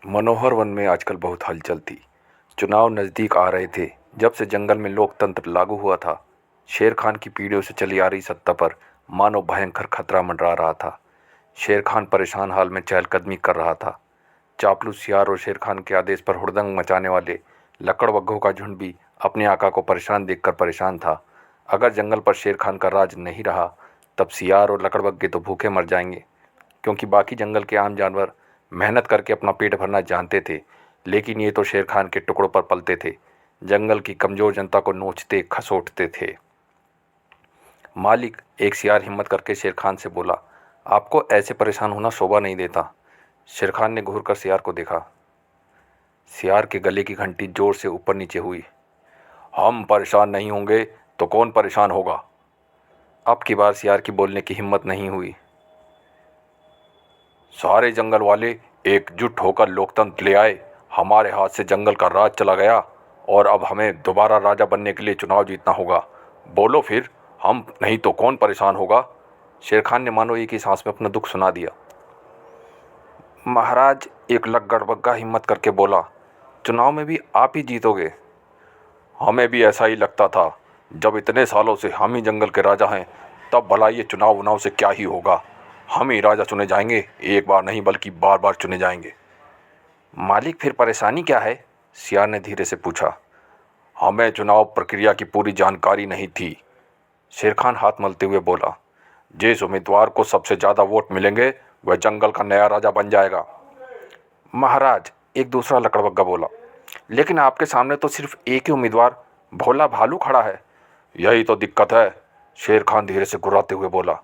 मनोहर one में आजकल बहुत हलचल थी। चुनाव नज़दीक आ रहे थे। जब से जंगल में लोकतंत्र लागू हुआ था, शेर खान की पीढ़ियों से चली आ रही सत्ता पर मानो भयंकर खतरा मंडरा रहा था। शेर खान परेशान हाल में चहलकदमी कर रहा था। चापलूस सियार और शेर खान के आदेश पर हुड़दंग मचाने वाले लकड़बग्घों का झुंड भी अपने आका को परेशान देखकर परेशान था। अगर जंगल पर शेर खान का राज नहीं रहा, तब सियार और लकड़बग्घे तो भूखे मर जाएंगे, क्योंकि बाकी जंगल के आम जानवर मेहनत करके अपना पेट भरना जानते थे, लेकिन ये तो शेर खान के टुकड़ों पर पलते थे। जंगल की कमज़ोर जनता को नोचते खसोटते थे। मालिक, एक सियार हिम्मत करके शेर खान से बोला, आपको ऐसे परेशान होना शोभा नहीं देता। शेर खान ने घूर कर सियार को देखा। सियार के गले की घंटी जोर से ऊपर नीचे हुई। हम परेशान नहीं होंगे तो कौन परेशान होगा? अब की बार सियार की बोलने की हिम्मत नहीं हुई। सारे जंगल वाले एकजुट होकर लोकतंत्र ले आए। हमारे हाथ से जंगल का राज चला गया और अब हमें दोबारा राजा बनने के लिए चुनाव जीतना होगा। बोलो फिर, हम नहीं तो कौन परेशान होगा? शेर खान ने मानो एक ही सांस में अपना दुख सुना दिया। महाराज, एक लकड़बग्घा हिम्मत करके बोला, चुनाव में भी आप ही जीतोगे। हमें भी ऐसा ही लगता था। जब इतने सालों से हम ही जंगल के राजा हैं, तब भला ये चुनाव उनाव से क्या ही होगा। हम ही राजा चुने जाएंगे, एक बार नहीं बल्कि बार बार चुने जाएंगे। मालिक, फिर परेशानी क्या है? सियार ने धीरे से पूछा। हमें चुनाव प्रक्रिया की पूरी जानकारी नहीं थी। शेर खान हाथ मलते हुए बोला, जिस उम्मीदवार को सबसे ज़्यादा वोट मिलेंगे वह जंगल का नया राजा बन जाएगा। महाराज, एक दूसरा लकड़बग्घा बोला, लेकिन आपके सामने तो सिर्फ एक ही उम्मीदवार भोला भालू खड़ा है। यही तो दिक्कत है, शेर खान धीरे से गुर्राते हुए बोला।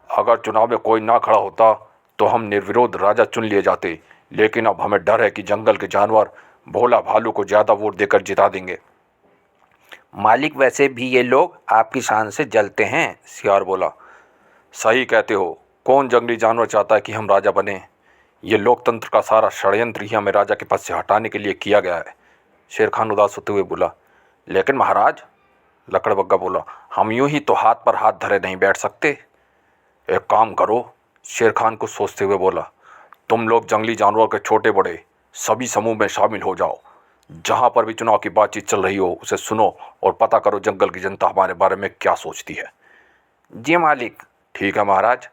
अगर चुनाव में कोई ना खड़ा होता तो हम निर्विरोध राजा चुन लिए जाते, लेकिन अब हमें डर है कि जंगल के जानवर भोला भालू को ज़्यादा वोट देकर जिता देंगे। मालिक, वैसे भी ये लोग आपकी शान से जलते हैं, सियार बोला। सही कहते हो। कौन जंगली जानवर चाहता है कि हम राजा बने? ये लोकतंत्र का सारा षड्यंत्र ही हमें राजा के पद से हटाने के लिए किया गया है। शेर खान उदास होते हुए बोला। लेकिन महाराज, लकड़बग्घा बोला, हम यूं ही तो हाथ पर हाथ धरे नहीं बैठ सकते। एक काम करो, शेर खान को सोचते हुए बोला, तुम लोग जंगली जानवरों के छोटे बड़े सभी समूह में शामिल हो जाओ। जहाँ पर भी चुनाव की बातचीत चल रही हो उसे सुनो और पता करो जंगल की जनता हमारे बारे में क्या सोचती है। जी मालिक। ठीक है महाराज।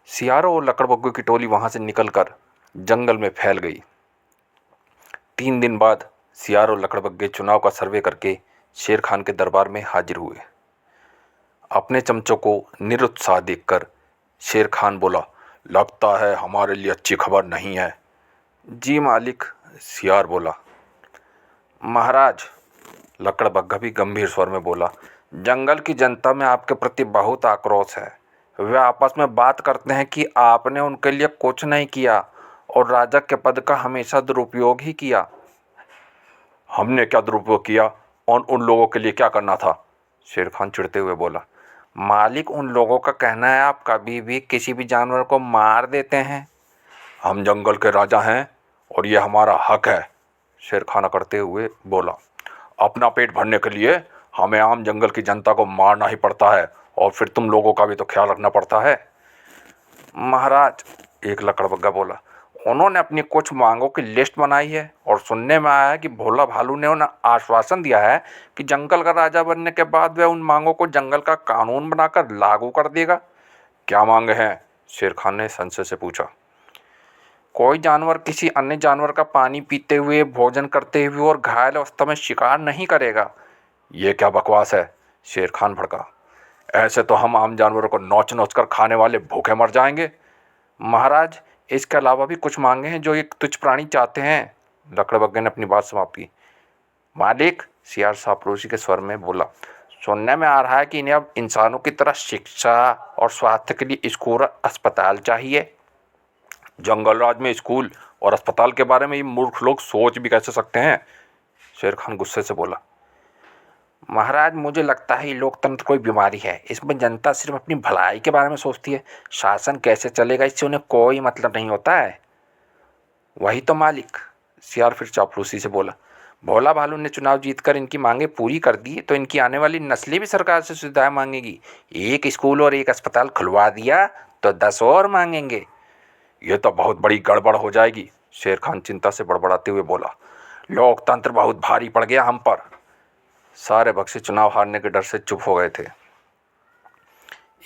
सियारों और लकड़बग्घों की टोली वहाँ से निकलकर जंगल में फैल गई। 3 दिन बाद सियार और लकड़बग्घे चुनाव का सर्वे करके शेर खान के दरबार में हाजिर हुए। अपने चमचों को निरुत्साह देखकर शेर खान बोला, लगता है हमारे लिए अच्छी खबर नहीं है। जी मालिक, सियार बोला। महाराज, लकड़बग्घा भी गंभीर स्वर में बोला, जंगल की जनता में आपके प्रति बहुत आक्रोश है। वे आपस में बात करते हैं कि आपने उनके लिए कुछ नहीं किया और राजा के पद का हमेशा दुरुपयोग ही किया। हमने क्या दुरुपयोग किया और उन लोगों के लिए क्या करना था? शेर खान चिढ़ते हुए बोला। मालिक, उन लोगों का कहना है आप कभी भी किसी भी जानवर को मार देते हैं। हम जंगल के राजा हैं और ये हमारा हक है, शेर खान अकड़ते हुए बोला। अपना पेट भरने के लिए हमें आम जंगल की जनता को मारना ही पड़ता है और फिर तुम लोगों का भी तो ख्याल रखना पड़ता है। महाराज, एक लकड़बग्घा बोला, उन्होंने अपनी कुछ मांगों की लिस्ट बनाई है और सुनने में आया है कि भोला भालू ने उन्हें आश्वासन दिया है कि जंगल का राजा बनने के बाद वह उन मांगों को जंगल का कानून बनाकर लागू कर देगा। क्या मांगे हैं? शेर खान ने संशय से पूछा। कोई जानवर किसी अन्य जानवर का पानी पीते हुए, भोजन करते हुए और घायल अवस्था में शिकार नहीं करेगा। ये क्या बकवास है? शेर खान भड़का। ऐसे तो हम आम जानवरों को नोच नोच कर खाने वाले भूखे मर जाएंगे। महाराज, इसके अलावा भी कुछ मांगे हैं जो ये तुच्छ प्राणी चाहते हैं, लकड़बग्घे ने अपनी बात समाप्त की। मालिक, सियार सापरोशी के स्वर में बोला, सुनने में आ रहा है कि इन्हें अब इंसानों की तरह शिक्षा और स्वास्थ्य के लिए स्कूल और अस्पताल चाहिए। जंगल राज में स्कूल और अस्पताल के बारे में ये मूर्ख लोग सोच भी कैसे सकते हैं? शेर खान गुस्से से बोला। महाराज, मुझे लगता है ये लोकतंत्र कोई बीमारी है। इसमें जनता सिर्फ अपनी भलाई के बारे में सोचती है। शासन कैसे चलेगा इससे उन्हें कोई मतलब नहीं होता है। वही तो मालिक, सियार फिर चापलूसी से बोला। भोला भालू ने चुनाव जीतकर इनकी मांगे पूरी कर दी तो इनकी आने वाली नस्लें भी सरकार से सुविधाएं मांगेगी। एक स्कूल और एक अस्पताल खुलवा दिया तो 10 और मांगेंगे। ये तो बहुत बड़ी गड़बड़ हो जाएगी, शेर खान चिंता से बड़बड़ाते हुए बोला। लोकतंत्र बहुत भारी पड़ गया हम पर। सारे बक्से चुनाव हारने के डर से चुप हो गए थे।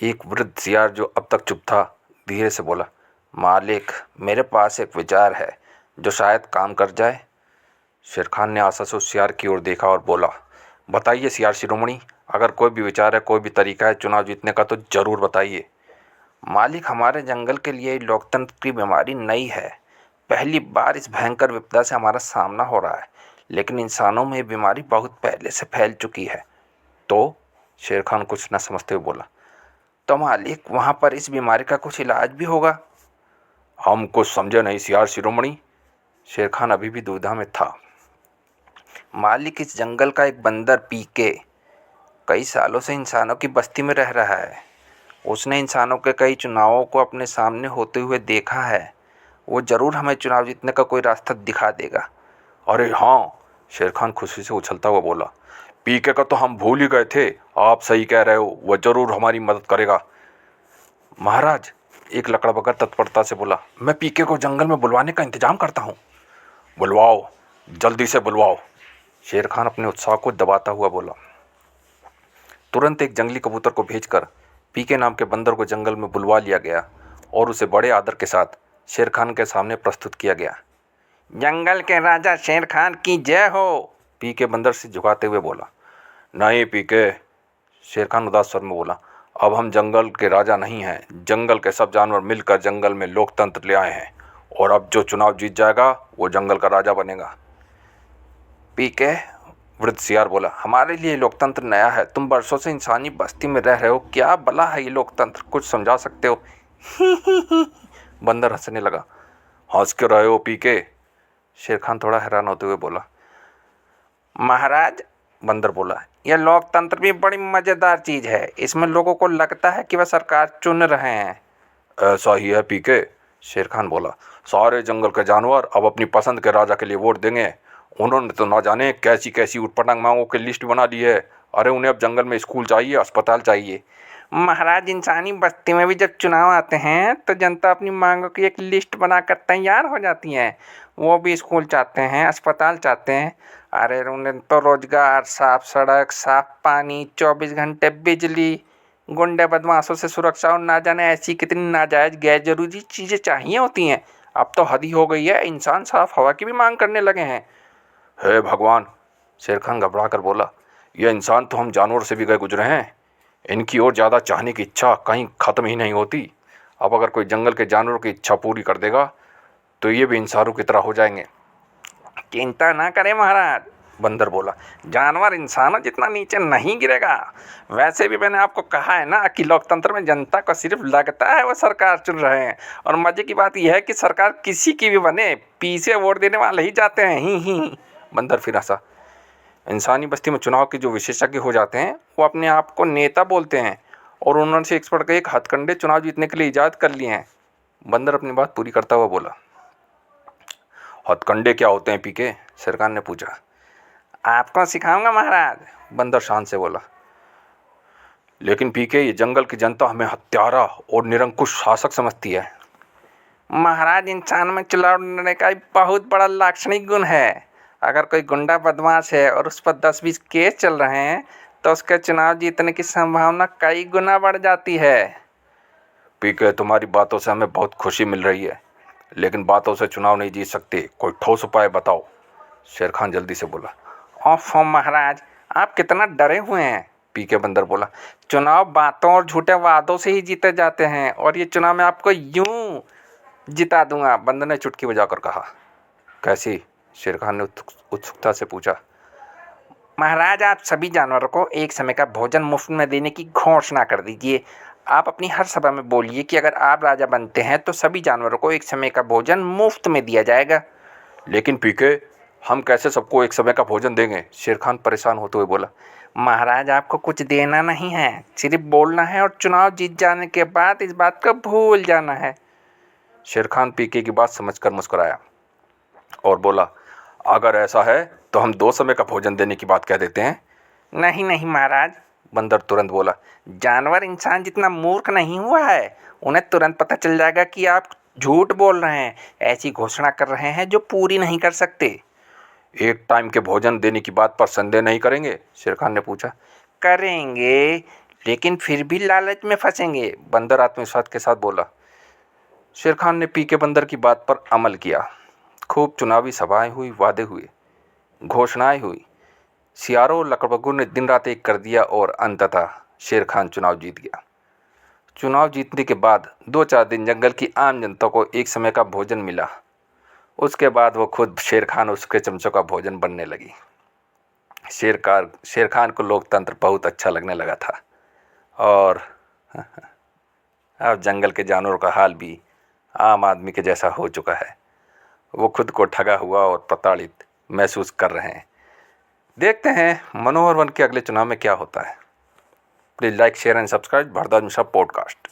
एक वृद्ध सियार जो अब तक चुप था धीरे से बोला, मालिक, मेरे पास एक विचार है जो शायद काम कर जाए। शेर खान ने आशा से उस सियार की ओर देखा और बोला, बताइए सियार शिरोमणि, अगर कोई भी विचार है, कोई भी तरीका है चुनाव जीतने का तो जरूर बताइए। मालिक, हमारे जंगल के लिए लोकतंत्र की बीमारी नई है। पहली बार इस भयंकर विपदा से हमारा सामना हो रहा है, लेकिन इंसानों में ये बीमारी बहुत पहले से फैल चुकी है। तो शेर खान कुछ न समझते हुए बोला, तो मालिक, वहाँ पर इस बीमारी का कुछ इलाज भी होगा? हम कुछ समझे नहीं सियार शिरोमणि। शेर खान अभी भी दुविधा में था। मालिक, इस जंगल का एक बंदर पीके कई सालों से इंसानों की बस्ती में रह रहा है। उसने इंसानों के कई चुनावों को अपने सामने होते हुए देखा है। वो जरूर हमें चुनाव जीतने का कोई रास्ता दिखा देगा। अरे हाँ, शेर खान खुशी से उछलता हुआ बोला, पीके का तो हम भूल ही गए थे। आप सही कह रहे हो, वह जरूर हमारी मदद करेगा। महाराज, एक लकड़बग्गा तत्परता से बोला, मैं पीके को जंगल में बुलवाने का इंतजाम करता हूँ। बुलवाओ, जल्दी से बुलवाओ। शेर खान अपने उत्साह को दबाता हुआ बोला। तुरंत एक जंगली कबूतर को भेजकर पीके नाम के बंदर को जंगल में बुलवा लिया गया और उसे बड़े आदर के साथ शेर खान के सामने प्रस्तुत किया गया। जंगल के राजा शेर खान की जय हो, पीके बंदर से झुकाते हुए बोला। नहीं पीके, शेर खान उदास स्वर में बोला, अब हम जंगल के राजा नहीं हैं। जंगल के सब जानवर मिलकर जंगल में लोकतंत्र ले आए हैं और अब जो चुनाव जीत जाएगा वो जंगल का राजा बनेगा। पीके, वृद्ध सियार बोला, हमारे लिए लोकतंत्र नया है। तुम वर्षों से इंसानी बस्ती में रह रहे हो, क्या भला है ये लोकतंत्र, कुछ समझा सकते हो? बंदर हंसने लगा। हंस क्यों रहे हो पीके? शेर खान थोड़ा हैरान होते हुए बोला। महाराज, बंदर बोला, यह लोकतंत्र भी बड़ी मजेदार चीज है। इसमें लोगों को लगता है कि वह सरकार चुन रहे हैं। ऐसा ही है पीके, शेर खान बोला। सारे जंगल के जानवर अब अपनी पसंद के राजा के लिए वोट देंगे। उन्होंने तो ना जाने कैसी कैसी उटपटांग मांगों की लिस्ट बना दी है। अरे उन्हें अब जंगल में स्कूल चाहिए, अस्पताल चाहिए। महाराज, इंसानी बस्ती में भी जब चुनाव आते हैं तो जनता अपनी मांगों की एक लिस्ट बनाकर तैयार हो जाती है। वो भी स्कूल चाहते हैं, अस्पताल चाहते हैं। अरे उन्हें तो रोजगार, साफ सड़क, साफ पानी, 24 घंटे बिजली, गुंडे बदमाशों से सुरक्षा और ना जाने ऐसी कितनी नाजायज गैर जरूरी चीज़ें चाहिए होती हैं। अब तो हद ही हो गई है, इंसान साफ हवा की भी मांग करने लगे हैं। हे भगवान, शेर खान घबरा कर बोला, ये इंसान तो हम जानवर से भी गए गुजरे हैं। इनकी ओर ज़्यादा चाहने की इच्छा कहीं ख़त्म ही नहीं होती। अब अगर कोई जंगल के जानवरों की इच्छा पूरी कर देगा तो ये भी इंसानों की तरह हो जाएंगे। चिंता ना करें महाराज, बंदर बोला, जानवर इंसानों जितना नीचे नहीं गिरेगा। वैसे भी मैंने आपको कहा है ना कि लोकतंत्र में जनता को सिर्फ लगता है वो सरकार चुन रहे हैं, और मजे की बात यह है कि सरकार किसी की भी बने, पीछे वोट देने वाले ही जाते हैं। ही। बंदर फिर हंसा। इंसानी बस्ती में चुनाव के जो विशेषज्ञ हो जाते हैं वो अपने आप को नेता बोलते हैं और उन्होंने से एक्सपर्ट के एक हथकंडे चुनाव जीतने के लिए ईजाद कर लिए हैं। बंदर अपनी बात पूरी करता हुआ बोला। हथकंडे क्या होते हैं पीके? शेर खान ने पूछा। आपको सिखाऊंगा महाराज, बंदर शान से बोला। लेकिन पीके, ये जंगल की जनता हमें हत्यारा और निरंकुश शासक समझती है। महाराज, इंसान में चुनाव लड़ने का बहुत बड़ा लाक्षणिक गुण है। अगर कोई गुंडा बदमाश है और उस पर 10-20 केस चल रहे हैं तो उसके चुनाव जीतने की संभावना कई गुना बढ़ जाती है। पीके, तुम्हारी बातों से हमें बहुत खुशी मिल रही है, लेकिन बातों से चुनाव नहीं जीत सकते। कोई ठोस उपाय बताओ, शेर खान जल्दी से बोला। ओफो महाराज, आप कितना डरे हुए हैं, पीके बंदर बोला। चुनाव बातों और झूठे वादों से ही जीते जाते हैं, और ये चुनाव मैं आपको यूं जिता दूंगा, बंदर ने चुटकी बजाकर कहा। कैसी? शेर खान ने उत्सुकता से पूछा। महाराज, आप सभी जानवरों को एक समय का भोजन मुफ्त में देने की घोषणा कर दीजिए। आप अपनी हर सभा में बोलिए कि अगर आप राजा बनते हैं तो सभी जानवरों को एक समय का भोजन मुफ्त में दिया जाएगा। लेकिन पीके, हम कैसे सबको एक समय का भोजन देंगे? शेर खान परेशान होते हुए बोला। महाराज, आपको कुछ देना नहीं है, सिर्फ बोलना है और चुनाव जीत जाने के बाद इस बात को भूल जाना है। शेर खान पीके की बात समझकर मुस्कुराया और बोला, अगर ऐसा है तो हम 2 समय का भोजन देने की बात कह देते हैं। नहीं नहीं महाराज, बंदर तुरंत बोला। जानवर इंसान जितना मूर्ख नहीं हुआ है। उन्हें तुरंत पता चल जाएगा कि आप झूठ बोल रहे हैं, ऐसी घोषणा कर रहे हैं जो पूरी नहीं कर सकते। एक टाइम के भोजन देने की बात पर संदेह नहीं करेंगे? शेर खान ने पूछा। करेंगे, लेकिन फिर भी लालच में फंसेंगे, बंदर आत्मविश्वास के साथ बोला। शेर खान ने पी के बंदर की बात पर अमल किया। खूब चुनावी सभाएं हुई, वादे हुए, घोषणाएं हुई। सियारों और लकड़बग्गू ने दिन रात एक कर दिया और अंततः शेर खान चुनाव जीत गया। चुनाव जीतने के बाद 2-4 दिन जंगल की आम जनता को एक समय का भोजन मिला। उसके बाद वो खुद शेर खान उसके चमचों का भोजन बनने लगी। शेर खान को लोकतंत्र बहुत अच्छा लगने लगा था और अब जंगल के जानवरों का हाल भी आम आदमी के जैसा हो चुका है। वो खुद को ठगा हुआ और प्रताड़ित महसूस कर रहे हैं। देखते हैं मनोहर वन के अगले चुनाव में क्या होता है। Please like, share and subscribe Bharadwaj Mishra podcast.